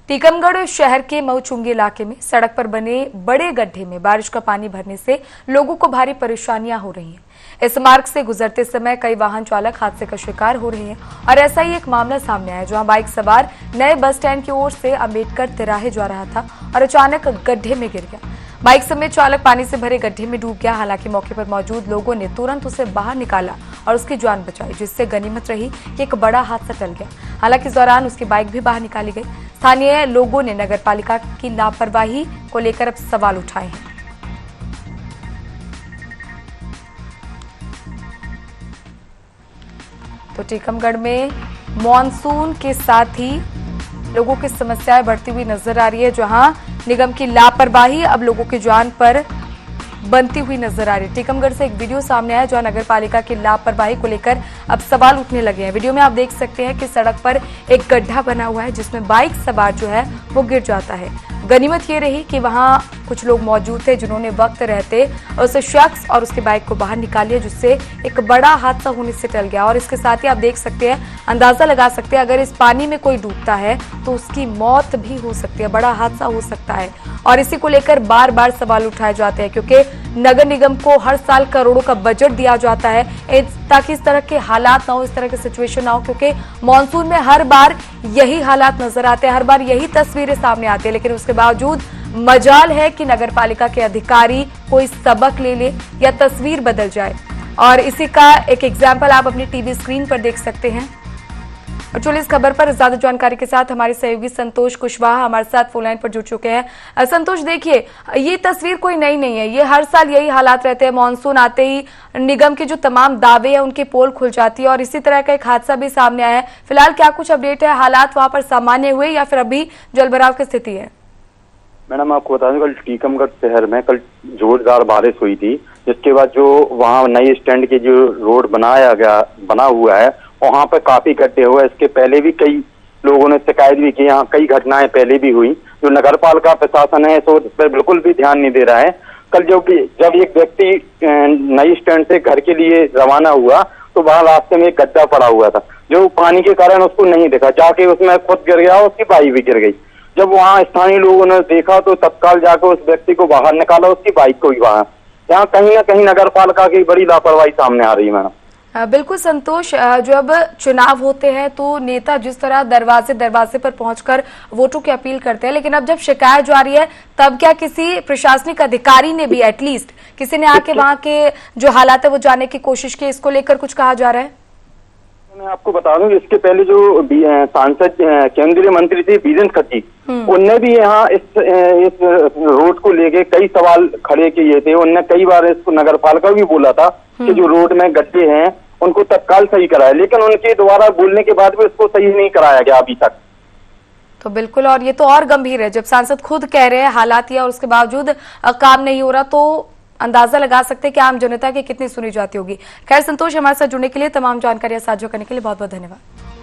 टीकमगढ़ शहर के मऊचुंगी इलाके में सड़क पर बने बड़े गड्ढे में बारिश का पानी भरने से लोगों को भारी परेशानियां हो रही हैं। इस मार्ग से गुजरते समय कई वाहन चालक हादसे का शिकार हो रहे हैं और ऐसा ही एक मामला सामने आया जहां बाइक सवार नए बस स्टैंड की ओर से अंबेडकर तिराहे जा रहा था और अचानक गड्ढे में गिर गया। बाइक समेत चालक पानी से भरे गड्ढे में डूब गया। हालांकि मौके पर मौजूद लोगों ने तुरंत उसे बाहर निकाला और उसकी जान बचाई, जिससे गनीमत रही कि एक बड़ा हादसा टल गया। हालांकि इस दौरान उसकी बाइक भी बाहर निकाली गई। स्थानीय लोगों ने नगरपालिका की लापरवाही को लेकर अब सवाल उठाए हैं। तो टीकमगढ़ में मॉनसून के साथ ही लोगों की समस्याएं बढ़ती हुई नजर आ रही है, जहां निगम की लापरवाही अब लोगों की जान पर बनती हुई नजर आ रही है। टीकमगढ़ से एक वीडियो सामने आया जहां नगरपालिका की लापरवाही को लेकर अब सवाल उठने लगे हैं। वीडियो में आप देख सकते हैं कि सड़क पर एक गड्ढा बना हुआ है जिसमें बाइक सवार जो है वो गिर जाता है। गनीमत ये रही कि वहां कुछ लोग मौजूद थे जिन्होंने वक्त रहते उस शख्स और उसकी बाइक को बाहर निकाल लिया, जिससे एक बड़ा हादसा होने से टल गया। और इसके साथ ही आप देख सकते हैं, अंदाजा लगा सकते हैं, अगर इस पानी में कोई डूबता है तो उसकी मौत भी हो सकती है, बड़ा हादसा हो सकता है। और इसी को लेकर बार बार सवाल उठाए जाते हैं, क्योंकि नगर निगम को हर साल करोड़ों का बजट दिया जाता है ताकि इस तरह के हालात ना हो, इस तरह की सिचुएशन ना हो, क्योंकि मॉनसून में हर बार यही हालात नजर आते हैं, हर बार यही तस्वीरें सामने आती है। लेकिन उसके बावजूद मजाल है कि नगरपालिका के अधिकारी कोई सबक ले ले या तस्वीर बदल जाए। और इसी का एक एग्जाम्पल आप अपनी टीवी स्क्रीन पर देख सकते हैं। और चलिए इस खबर पर ज्यादा जानकारी के साथ हमारे सहयोगी संतोष कुशवाहा हमारे साथ फोन लाइन पर जुड़ चुके हैं। संतोष, देखिए, ये तस्वीर कोई नई नहीं है, ये हर साल यही हालात रहते हैं। मॉनसून आते ही निगम के जो तमाम दावे हैं उनकी पोल खुल जाती है और इसी तरह का एक हादसा भी सामने आया है। फिलहाल क्या कुछ अपडेट है, हालात वहां पर सामान्य हुए या फिर अभी जलभराव की स्थिति है? मैडम, आपको बता दूं, कल टीकमगढ़ शहर में कल जोरदार बारिश हुई थी, जिसके बाद जो वहाँ नई स्टैंड की जो रोड बना हुआ है वहाँ पे काफी गड्ढे हुए। इसके पहले भी कई लोगों ने शिकायत भी की, यहाँ कई घटनाएं पहले भी हुई। जो नगरपालिका प्रशासन है तो उस पर बिल्कुल भी ध्यान नहीं दे रहा है। कल जब एक व्यक्ति नई स्टैंड से घर के लिए रवाना हुआ तो वहाँ रास्ते में एक गड्ढा पड़ा हुआ था, जो पानी के कारण उसको नहीं देखा, जाके उसमें खुद गिर गया, उसकी बाइक भी गिर गई। जब वहाँ स्थानीय लोगों ने देखा तो तत्काल जाकर उस व्यक्ति को बाहर निकाला, उसकी बाइक को भी बाहर। यहाँ कहीं ना कहीं नगरपालिका की बड़ी लापरवाही सामने आ रही है मैडम। बिल्कुल संतोष, जब चुनाव होते हैं तो नेता जिस तरह दरवाजे दरवाजे पर पहुंचकर वोटों की अपील करते हैं, लेकिन अब जब शिकायत जारी है तब क्या किसी प्रशासनिक अधिकारी ने भी एटलीस्ट किसी ने आके वहां के जो हालात है वो जानने की कोशिश की? इसको लेकर कुछ कहा जा रहा है? मैं आपको बता दूं, इसके पहले जो सांसद केंद्रीय मंत्री थे वीरेंद्र खट्टी, उनने भी यहाँ इस रोड को लेके कई सवाल खड़े किए थे। उनने कई बार इसको नगरपालिका भी बोला था कि जो रोड में गड्ढे हैं उनको तत्काल सही कराया, लेकिन उनके द्वारा बोलने के बाद भी उसको सही नहीं कराया गया अभी तक। तो बिल्कुल, और ये तो और गंभीर है जब सांसद खुद कह रहे हैं हालात या और उसके बावजूद काम नहीं हो रहा, तो अंदाजा लगा सकते हैं कि आम जनता की कितनी सुनी जाती होगी। खैर संतोष, हमारे साथ जुड़ने के लिए, तमाम जानकारियां साझा करने के लिए बहुत बहुत धन्यवाद।